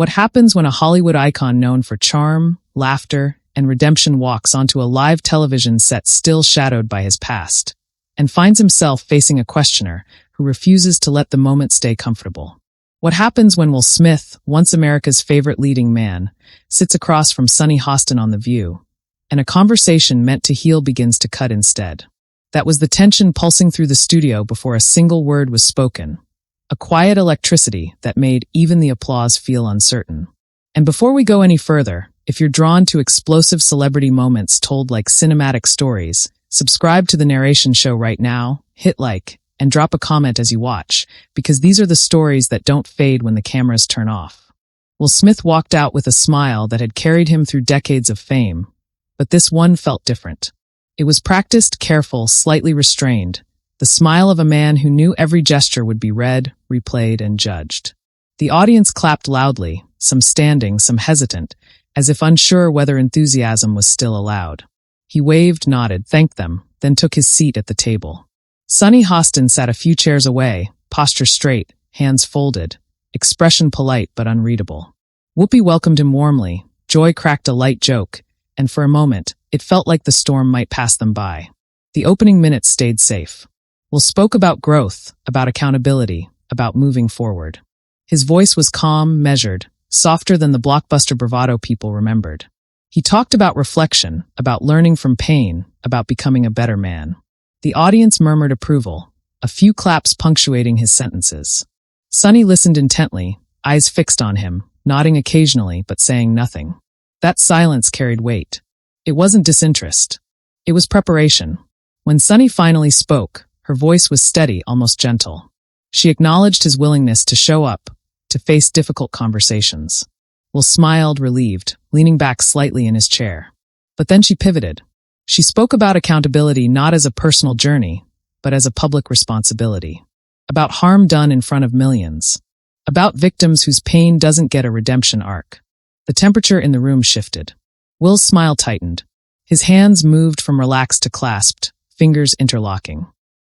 What happens when a Hollywood icon known for charm, laughter, and redemption walks onto a live television set still shadowed by his past, and finds himself facing a questioner who refuses to let the moment stay comfortable? What happens when Will Smith, once America's favorite leading man, sits across from Sunny Hostin on The View, and a conversation meant to heal begins to cut instead? That was the tension pulsing through the studio before a single word was spoken, a quiet electricity that made even the applause feel uncertain. And before we go any further, if you're drawn to explosive celebrity moments told like cinematic stories, subscribe to the Narration Show right now, hit like, and drop a comment as you watch, because these are the stories that don't fade when the cameras turn off. Will Smith walked out with a smile that had carried him through decades of fame, but this one felt different. It was practiced, careful, slightly restrained, the smile of a man who knew every gesture would be read, replayed, and judged. The audience clapped loudly, some standing, some hesitant, as if unsure whether enthusiasm was still allowed. He waved, nodded, thanked them, then took his seat at the table. Sunny Hostin sat a few chairs away, posture straight, hands folded, expression polite but unreadable. Whoopi welcomed him warmly, Joy cracked a light joke, and for a moment, it felt like the storm might pass them by. The opening minutes stayed safe. Will spoke about growth, about accountability, about moving forward. His voice was calm, measured, softer than the blockbuster bravado people remembered. He talked about reflection, about learning from pain, about becoming a better man. The audience murmured approval, a few claps punctuating his sentences. Sunny listened intently, eyes fixed on him, nodding occasionally but saying nothing. That silence carried weight. It wasn't disinterest. It was preparation. When Sunny finally spoke, her voice was steady, almost gentle. She acknowledged his willingness to show up, to face difficult conversations. Will smiled, relieved, leaning back slightly in his chair. But then she pivoted. She spoke about accountability not as a personal journey, but as a public responsibility. About harm done in front of millions. About victims whose pain doesn't get a redemption arc. The temperature in the room shifted. Will's smile tightened. His hands moved from relaxed to clasped, fingers interlocking.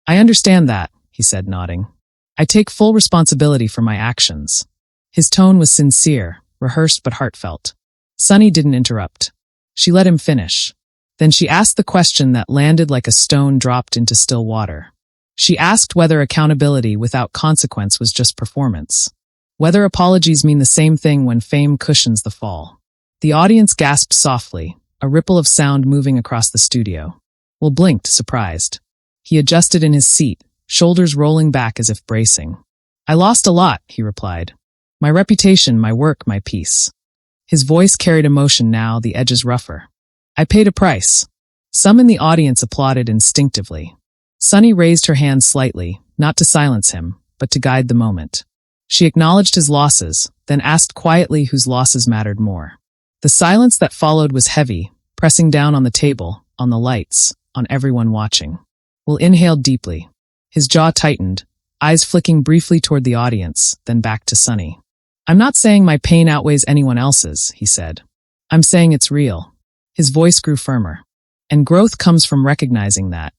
"I understand that," he said, nodding. "I take full responsibility for my actions." His tone was sincere, rehearsed but heartfelt. Sunny didn't interrupt. She let him finish. Then she asked the question that landed like a stone dropped into still water. She asked whether accountability without consequence was just performance. Whether apologies mean the same thing when fame cushions the fall. The audience gasped softly, a ripple of sound moving across the studio. Will blinked, surprised. He adjusted in his seat, shoulders rolling back as if bracing. "I lost a lot," he replied. "My reputation, my work, my peace." His voice carried emotion now, the edges rougher. "I paid a price." Some in the audience applauded instinctively. Sunny raised her hand slightly, not to silence him, but to guide the moment. She acknowledged his losses, then asked quietly whose losses mattered more. The silence that followed was heavy, pressing down on the table, on the lights, on everyone watching. Will inhaled deeply. His jaw tightened, eyes flicking briefly toward the audience, then back to Sunny. "I'm not saying my pain outweighs anyone else's," he said. "I'm saying it's real." His voice grew firmer. "And growth comes from recognizing that."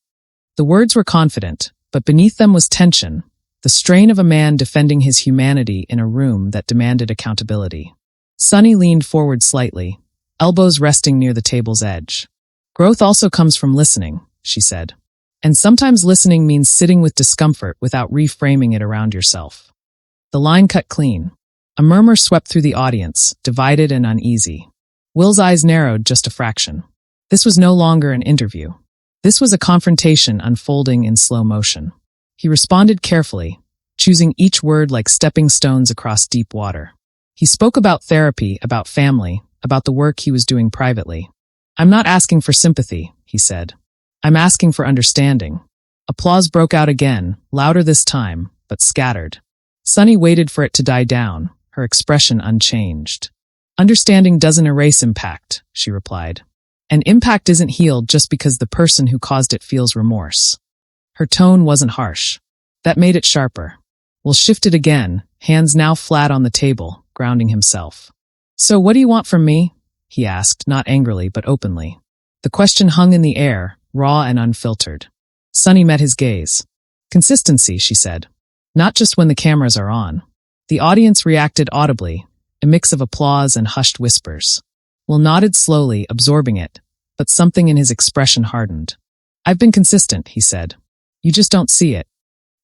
The words were confident, but beneath them was tension, the strain of a man defending his humanity in a room that demanded accountability. Sunny leaned forward slightly, elbows resting near the table's edge. "Growth also comes from listening," she said. "And sometimes listening means sitting with discomfort without reframing it around yourself." The line cut clean. A murmur swept through the audience, divided and uneasy. Will's eyes narrowed just a fraction. This was no longer an interview. This was a confrontation unfolding in slow motion. He responded carefully, choosing each word like stepping stones across deep water. He spoke about therapy, about family, about the work he was doing privately. "I'm not asking for sympathy," he said. "I'm asking for understanding." Applause broke out again, louder this time, but scattered. Sunny waited for it to die down, her expression unchanged. "Understanding doesn't erase impact," she replied. "And impact isn't healed just because the person who caused it feels remorse." Her tone wasn't harsh. That made it sharper. Will shifted again, hands now flat on the table, grounding himself. "So what do you want from me?" he asked, not angrily but openly. The question hung in the air, raw and unfiltered. Sunny met his gaze. "Consistency," she said. "Not just when the cameras are on." The audience reacted audibly, a mix of applause and hushed whispers. Will nodded slowly, absorbing it, but something in his expression hardened. I've been consistent, he said. You just don't see it.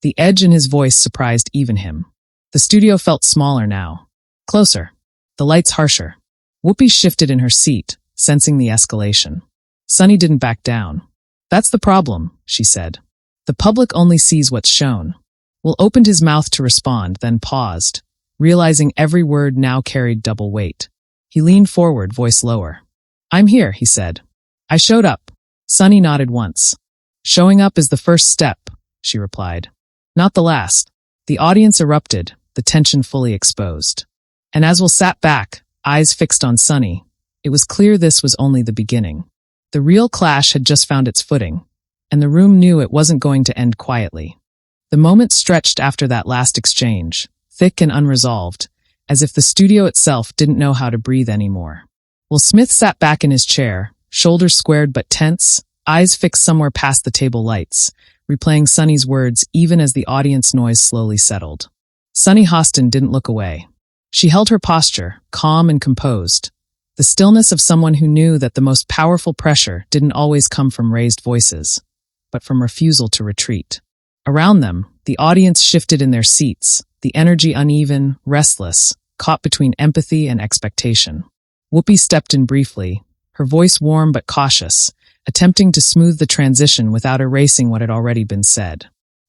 The edge in his voice surprised even him. The studio felt smaller now. Closer. The lights harsher. Whoopi shifted in her seat, sensing the escalation. Sunny didn't back down. That's the problem, she said. The public only sees what's shown. Will opened his mouth to respond, then paused, realizing every word now carried double weight. He leaned forward, voice lower. I'm here, he said. I showed up. Sunny nodded once. Showing up is the first step, she replied. Not the last. The audience erupted, the tension fully exposed. And as Will sat back, eyes fixed on Sunny, it was clear this was only the beginning. The real clash had just found its footing, and the room knew it wasn't going to end quietly. The moment stretched after that last exchange, thick and unresolved, as if the studio itself didn't know how to breathe anymore. Will Smith sat back in his chair, shoulders squared but tense, eyes fixed somewhere past the table lights, replaying Sunny's words even as the audience noise slowly settled. Sunny Hostin didn't look away. She held her posture, calm and composed, the stillness of someone who knew that the most powerful pressure didn't always come from raised voices, but from refusal to retreat. Around them, the audience shifted in their seats, the energy uneven, restless, caught between empathy and expectation. Whoopi stepped in briefly, her voice warm but cautious, attempting to smooth the transition without erasing what had already been said.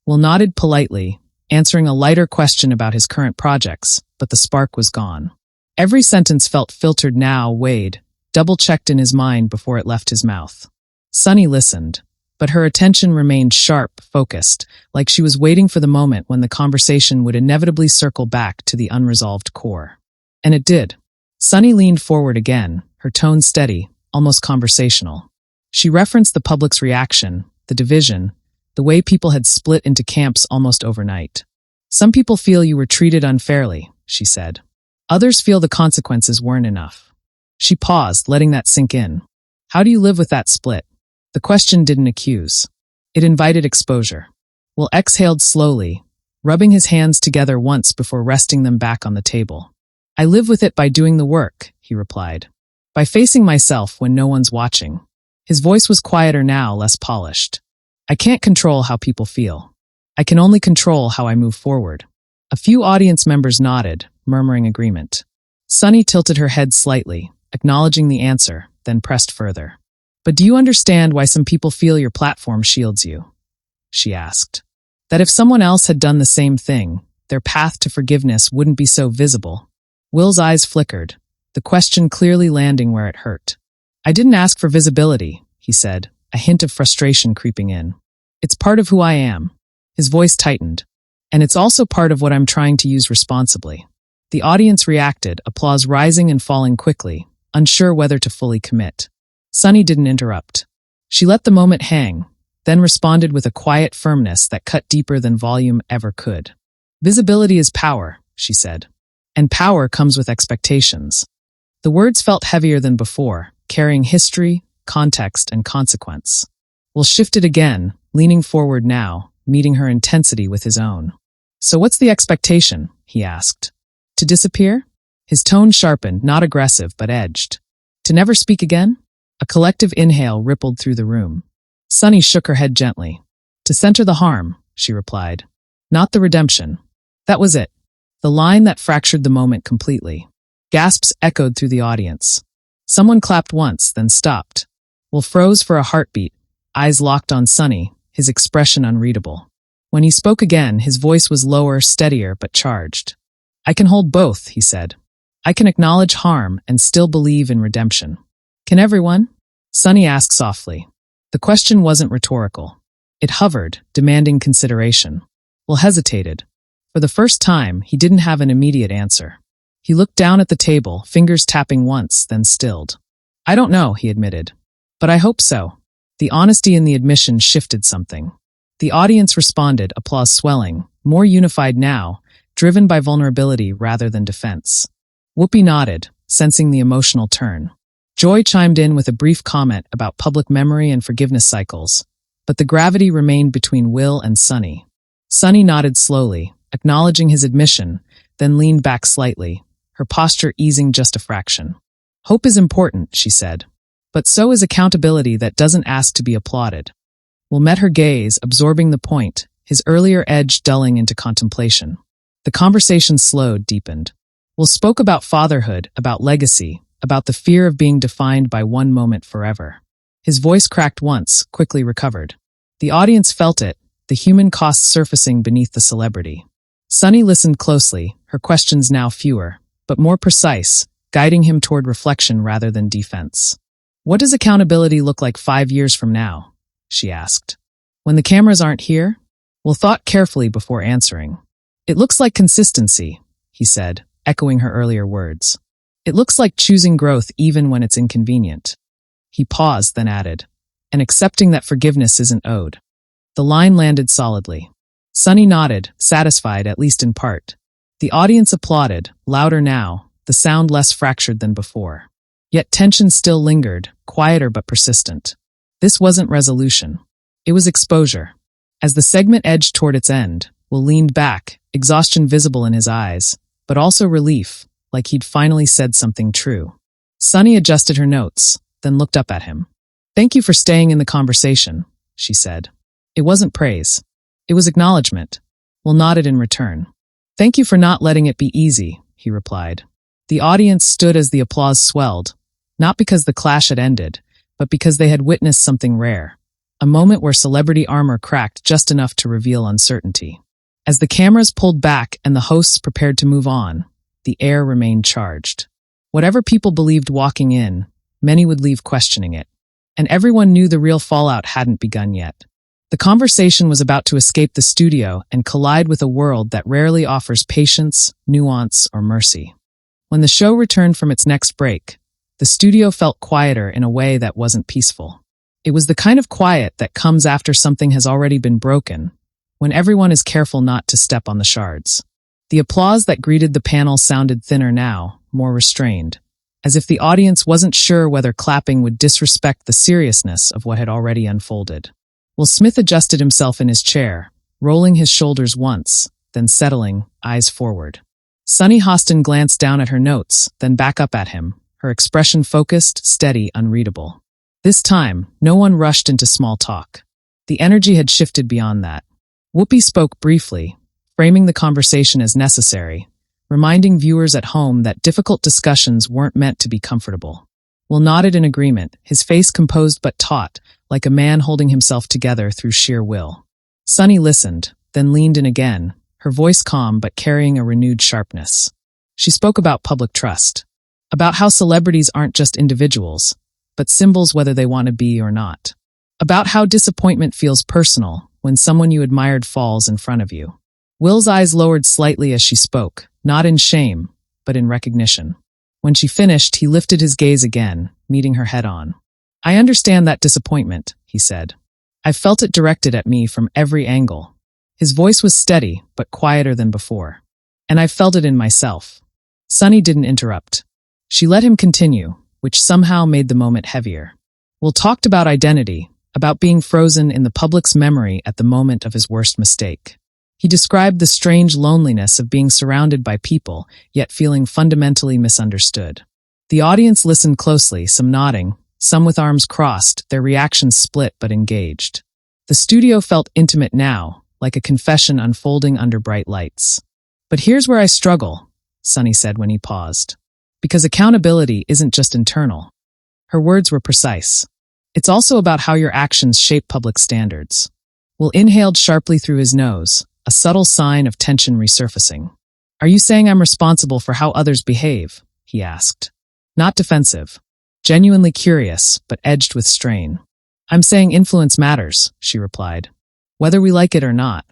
Will nodded politely, answering a lighter question about his current projects, but the spark was gone. Every sentence felt filtered now, weighed, double-checked in his mind before it left his mouth. Sunny listened, but her attention remained sharp, focused, like she was waiting for the moment when the conversation would inevitably circle back to the unresolved core. And it did. Sunny leaned forward again, her tone steady, almost conversational. She referenced the public's reaction, the division, the way people had split into camps almost overnight. Some people feel you were treated unfairly, she said. Others feel the consequences weren't enough. She paused, letting that sink in. How do you live with that split? The question didn't accuse. It invited exposure. Will exhaled slowly, rubbing his hands together once before resting them back on the table. I live with it by doing the work, he replied. By facing myself when no one's watching. His voice was quieter now, less polished. I can't control how people feel. I can only control how I move forward. A few audience members nodded, murmuring agreement. Sunny tilted her head slightly, acknowledging the answer, then pressed further. But do you understand why some people feel your platform shields you? She asked. That if someone else had done the same thing, their path to forgiveness wouldn't be so visible. Will's eyes flickered, the question clearly landing where it hurt. I didn't ask for visibility, he said, a hint of frustration creeping in. It's part of who I am. His voice tightened. And it's also part of what I'm trying to use responsibly. The audience reacted, applause rising and falling quickly, unsure whether to fully commit. Sunny didn't interrupt. She let the moment hang, then responded with a quiet firmness that cut deeper than volume ever could. Visibility is power, she said. And power comes with expectations. The words felt heavier than before, carrying history, context, and consequence. Will shifted again, leaning forward now, meeting her intensity with his own. So what's the expectation? He asked. To disappear? His tone sharpened, not aggressive, but edged. To never speak again? A collective inhale rippled through the room. Sunny shook her head gently. To center the harm, she replied. Not the redemption. That was it. The line that fractured the moment completely. Gasps echoed through the audience. Someone clapped once, then stopped. Will froze for a heartbeat, eyes locked on Sunny, his expression unreadable. When he spoke again, his voice was lower, steadier, but charged. I can hold both, he said. I can acknowledge harm and still believe in redemption. Can everyone? Sunny asked softly. The question wasn't rhetorical. It hovered, demanding consideration. Will hesitated. For the first time, he didn't have an immediate answer. He looked down at the table, fingers tapping once, then stilled. I don't know, he admitted. But I hope so. The honesty in the admission shifted something. The audience responded, applause swelling, more unified now, driven by vulnerability rather than defense. Whoopi nodded, sensing the emotional turn. Joy chimed in with a brief comment about public memory and forgiveness cycles, but the gravity remained between Will and Sunny. Sunny nodded slowly, acknowledging his admission, then leaned back slightly, her posture easing just a fraction. Hope is important, she said. But so is accountability that doesn't ask to be applauded. Will met her gaze, absorbing the point, his earlier edge dulling into contemplation. The conversation slowed, deepened. Will spoke about fatherhood, about legacy, about the fear of being defined by one moment forever. His voice cracked once, quickly recovered. The audience felt it, the human cost surfacing beneath the celebrity. Sunny listened closely, her questions now fewer, but more precise, guiding him toward reflection rather than defense. What does accountability look like 5 years from now? She asked. When the cameras aren't here? Will thought carefully before answering. It looks like consistency, he said, echoing her earlier words. It looks like choosing growth even when it's inconvenient. He paused, then added, and accepting that forgiveness isn't owed. The line landed solidly. Sunny nodded, satisfied at least in part. The audience applauded, louder now, the sound less fractured than before. Yet tension still lingered, quieter but persistent. This wasn't resolution. It was exposure. As the segment edged toward its end, Will leaned back, exhaustion visible in his eyes, but also relief, like he'd finally said something true. Sunny adjusted her notes, then looked up at him. Thank you for staying in the conversation, she said. It wasn't praise. It was acknowledgement. Will nodded in return. Thank you for not letting it be easy, he replied. The audience stood as the applause swelled, not because the clash had ended, but because they had witnessed something rare. A moment where celebrity armor cracked just enough to reveal uncertainty. As the cameras pulled back and the hosts prepared to move on, the air remained charged. Whatever people believed walking in, many would leave questioning it. And everyone knew the real fallout hadn't begun yet. The conversation was about to escape the studio and collide with a world that rarely offers patience, nuance, or mercy. When the show returned from its next break, the studio felt quieter in a way that wasn't peaceful. It was the kind of quiet that comes after something has already been broken, when everyone is careful not to step on the shards. The applause that greeted the panel sounded thinner now, more restrained, as if the audience wasn't sure whether clapping would disrespect the seriousness of what had already unfolded. Will Smith adjusted himself in his chair, rolling his shoulders once, then settling, eyes forward. Sunny Hostin glanced down at her notes, then back up at him, her expression focused, steady, unreadable. This time, no one rushed into small talk. The energy had shifted beyond that. Whoopi spoke briefly, framing the conversation as necessary, reminding viewers at home that difficult discussions weren't meant to be comfortable. Will nodded in agreement, his face composed but taut, like a man holding himself together through sheer will. Sunny listened, then leaned in again, her voice calm but carrying a renewed sharpness. She spoke about public trust, about how celebrities aren't just individuals, but symbols whether they want to be or not, about how disappointment feels personal when someone you admired falls in front of you. Will's eyes lowered slightly as she spoke, not in shame, but in recognition. When she finished, he lifted his gaze again, meeting her head-on. I understand that disappointment, he said. I've felt it directed at me from every angle. His voice was steady, but quieter than before. And I've felt it in myself. Sunny didn't interrupt. She let him continue, which somehow made the moment heavier. Will talked about identity, about being frozen in the public's memory at the moment of his worst mistake. He described the strange loneliness of being surrounded by people, yet feeling fundamentally misunderstood. The audience listened closely, some nodding, some with arms crossed, their reactions split but engaged. The studio felt intimate now, like a confession unfolding under bright lights. But here's where I struggle, Sunny said when he paused. Because accountability isn't just internal. Her words were precise. It's also about how your actions shape public standards. Will inhaled sharply through his nose, a subtle sign of tension resurfacing. Are you saying I'm responsible for how others behave? He asked. Not defensive. Genuinely curious, but edged with strain. I'm saying influence matters, she replied. Whether we like it or not.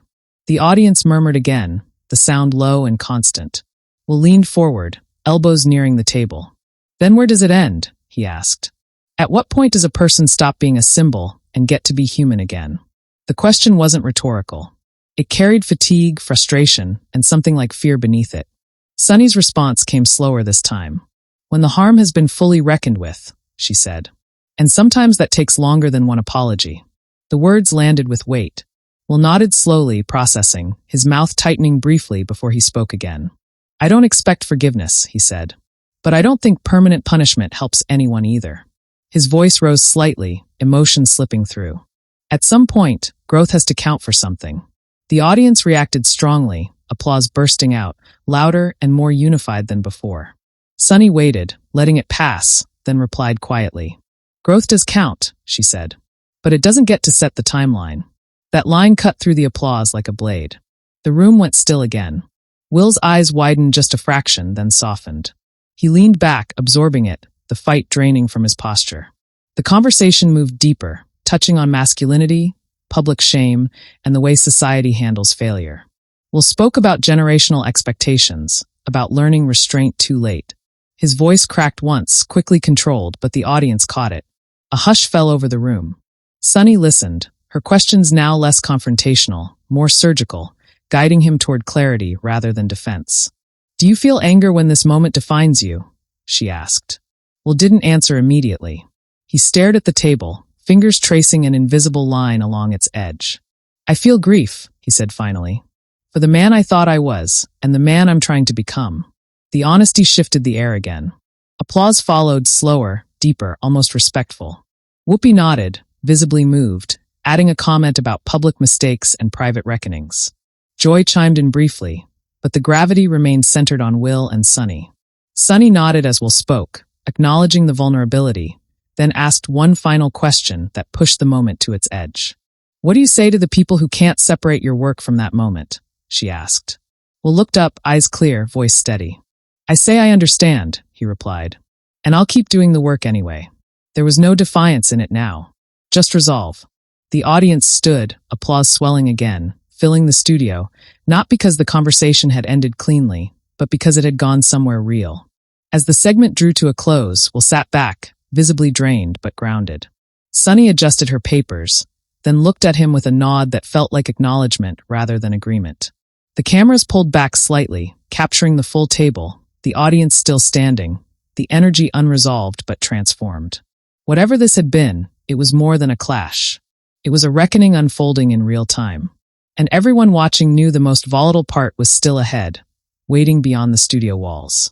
The audience murmured again, the sound low and constant. Will leaned forward, elbows nearing the table. Then where does it end? He asked. At what point does a person stop being a symbol and get to be human again? The question wasn't rhetorical. It carried fatigue, frustration, and something like fear beneath it. Sunny's response came slower this time. When the harm has been fully reckoned with, she said. And sometimes that takes longer than one apology. The words landed with weight. Will nodded slowly, processing, his mouth tightening briefly before he spoke again. I don't expect forgiveness, he said. But I don't think permanent punishment helps anyone either. His voice rose slightly, emotion slipping through. At some point, growth has to count for something. The audience reacted strongly, applause bursting out, louder and more unified than before. Sunny waited, letting it pass, then replied quietly. Growth does count, she said. But it doesn't get to set the timeline. That line cut through the applause like a blade. The room went still again. Will's eyes widened just a fraction, then softened. He leaned back, absorbing it, the fight draining from his posture. The conversation moved deeper, touching on masculinity, public shame, and the way society handles failure. Will spoke about generational expectations, about learning restraint too late. His voice cracked once, quickly controlled, but the audience caught it. A hush fell over the room. Sunny listened, her questions now less confrontational, more surgical, guiding him toward clarity rather than defense. Do you feel anger when this moment defines you? She asked. Will didn't answer immediately. He stared at the table, fingers tracing an invisible line along its edge. I feel grief, he said finally. For the man I thought I was, and the man I'm trying to become. The honesty shifted the air again. Applause followed, slower, deeper, almost respectful. Whoopi nodded, visibly moved, adding a comment about public mistakes and private reckonings. Joy chimed in briefly, but the gravity remained centered on Will and Sunny. Sunny nodded as Will spoke, acknowledging the vulnerability, then asked one final question that pushed the moment to its edge. What do you say to the people who can't separate your work from that moment? She asked. Will looked up, eyes clear, voice steady. I say I understand, he replied. And I'll keep doing the work anyway. There was no defiance in it now. Just resolve. The audience stood, applause swelling again, filling the studio, not because the conversation had ended cleanly, but because it had gone somewhere real. As the segment drew to a close, Will sat back, visibly drained but grounded. Sunny adjusted her papers, then looked at him with a nod that felt like acknowledgement rather than agreement. The cameras pulled back slightly, capturing the full table, the audience still standing, the energy unresolved but transformed. Whatever this had been, it was more than a clash. It was a reckoning unfolding in real time. And everyone watching knew the most volatile part was still ahead, waiting beyond the studio walls.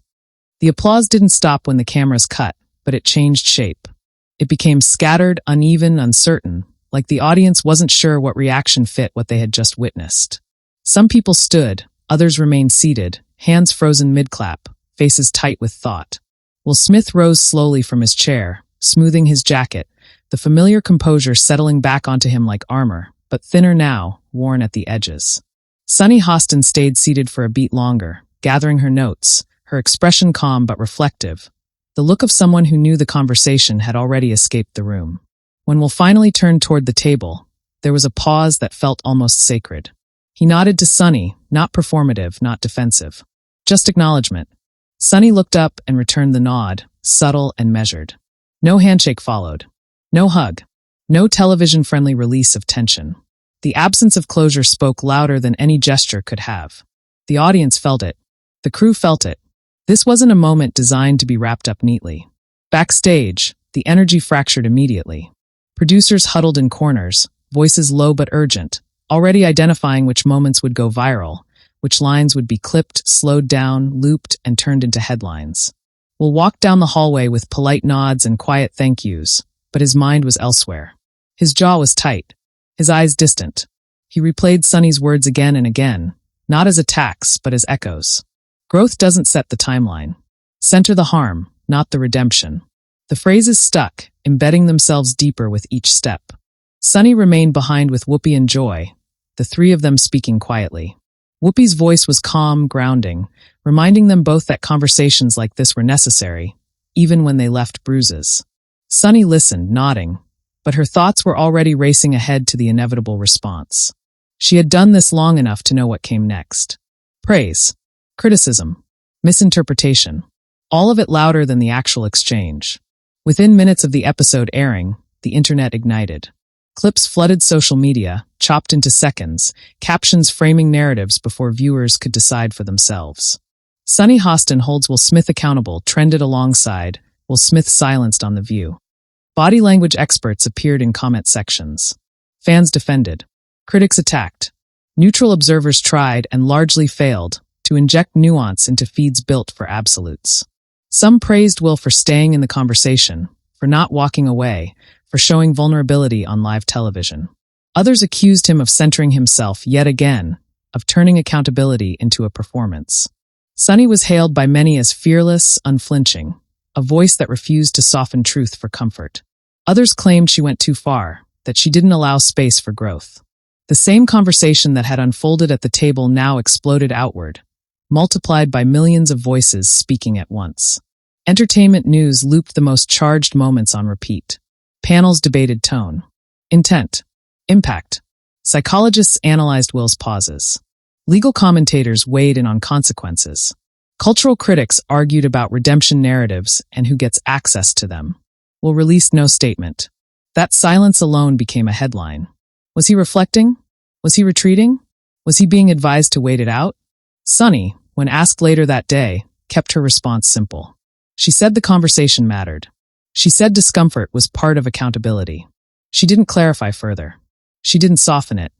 The applause didn't stop when the cameras cut, but it changed shape. It became scattered, uneven, uncertain, like the audience wasn't sure what reaction fit what they had just witnessed. Some people stood, others remained seated, hands frozen mid-clap, faces tight with thought. Will Smith rose slowly from his chair, smoothing his jacket, the familiar composure settling back onto him like armor, but thinner now, worn at the edges. Sunny Hostin stayed seated for a beat longer, gathering her notes, her expression calm but reflective, the look of someone who knew the conversation had already escaped the room. When Will finally turned toward the table, there was a pause that felt almost sacred. He nodded to Sunny, not performative, not defensive. Just acknowledgement. Sunny looked up and returned the nod, subtle and measured. No handshake followed. No hug. No television-friendly release of tension. The absence of closure spoke louder than any gesture could have. The audience felt it. The crew felt it. This wasn't a moment designed to be wrapped up neatly. Backstage, the energy fractured immediately. Producers huddled in corners, voices low but urgent, already identifying which moments would go viral, which lines would be clipped, slowed down, looped, and turned into headlines. Will walked down the hallway with polite nods and quiet thank yous, but his mind was elsewhere. His jaw was tight, his eyes distant. He replayed Sunny's words again and again, not as attacks, but as echoes. Growth doesn't set the timeline. Center the harm, not the redemption. The phrases stuck, embedding themselves deeper with each step. Sunny remained behind with Whoopi and Joy, the three of them speaking quietly. Whoopi's voice was calm, grounding, reminding them both that conversations like this were necessary, even when they left bruises. Sunny listened, nodding, but her thoughts were already racing ahead to the inevitable response. She had done this long enough to know what came next. Praise, criticism, misinterpretation, all of it louder than the actual exchange. Within minutes of the episode airing, the internet ignited. Clips flooded social media, chopped into seconds, captions framing narratives before viewers could decide for themselves. Sunny Hostin holds Will Smith accountable trended alongside, Will Smith silenced on The View. Body language experts appeared in comment sections. Fans defended. Critics attacked. Neutral observers tried and largely failed, to inject nuance into feeds built for absolutes. Some praised Will for staying in the conversation, for not walking away, for showing vulnerability on live television. Others accused him of centering himself yet again, of turning accountability into a performance. Sunny was hailed by many as fearless, unflinching, a voice that refused to soften truth for comfort. Others claimed she went too far, that she didn't allow space for growth. The same conversation that had unfolded at the table now exploded outward, multiplied by millions of voices speaking at once. Entertainment news looped the most charged moments on repeat. Panels debated tone, intent, impact. Psychologists analyzed Will's pauses. Legal commentators weighed in on consequences. Cultural critics argued about redemption narratives and who gets access to them. Will released no statement. That silence alone became a headline. Was he reflecting? Was he retreating? Was he being advised to wait it out? Sunny, when asked later that day, kept her response simple. She said the conversation mattered. She said discomfort was part of accountability. She didn't clarify further. She didn't soften it.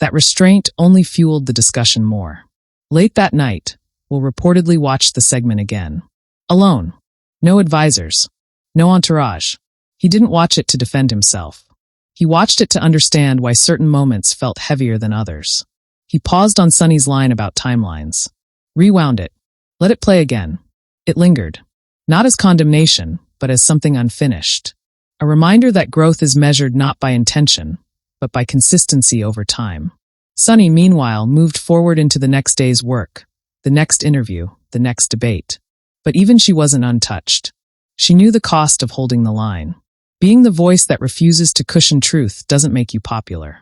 That restraint only fueled the discussion more. Late that night, Will reportedly watched the segment again. Alone. No advisors. No entourage. He didn't watch it to defend himself. He watched it to understand why certain moments felt heavier than others. He paused on Sunny's line about timelines. Rewound it. Let it play again. It lingered. Not as condemnation, but as something unfinished. A reminder that growth is measured not by intention, but by consistency over time. Sunny, meanwhile, moved forward into the next day's work, the next interview, the next debate. But even she wasn't untouched. She knew the cost of holding the line. Being the voice that refuses to cushion truth doesn't make you popular.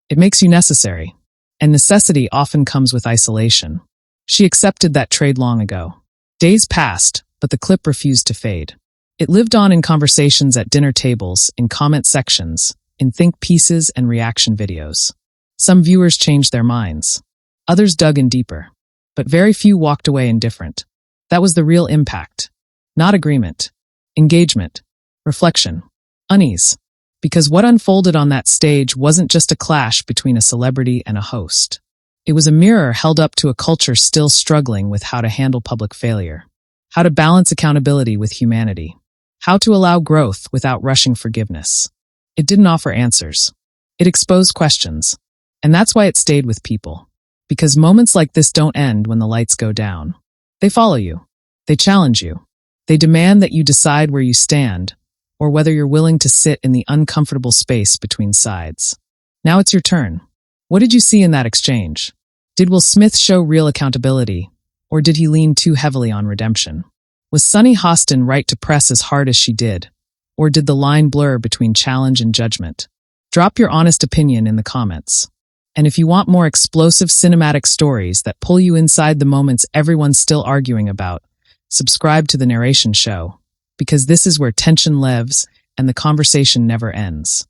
It makes you necessary. And necessity often comes with isolation. She accepted that trade long ago. Days passed, but the clip refused to fade. It lived on in conversations at dinner tables, in comment sections, in think pieces and reaction videos. Some viewers changed their minds. Others dug in deeper. But very few walked away indifferent. That was the real impact. Not agreement. Engagement. Reflection. Unease. Because what unfolded on that stage wasn't just a clash between a celebrity and a host. It was a mirror held up to a culture still struggling with how to handle public failure. How to balance accountability with humanity. How to allow growth without rushing forgiveness. It didn't offer answers. It exposed questions. And that's why it stayed with people. Because moments like this don't end when the lights go down. They follow you. They challenge you. They demand that you decide where you stand, or whether you're willing to sit in the uncomfortable space between sides. Now it's your turn. What did you see in that exchange? Did Will Smith show real accountability, or did he lean too heavily on redemption? Was Sunny Hostin right to press as hard as she did, or did the line blur between challenge and judgment? Drop your honest opinion in the comments. And if you want more explosive cinematic stories that pull you inside the moments everyone's still arguing about, subscribe to The Narration Show, because this is where tension lives and the conversation never ends.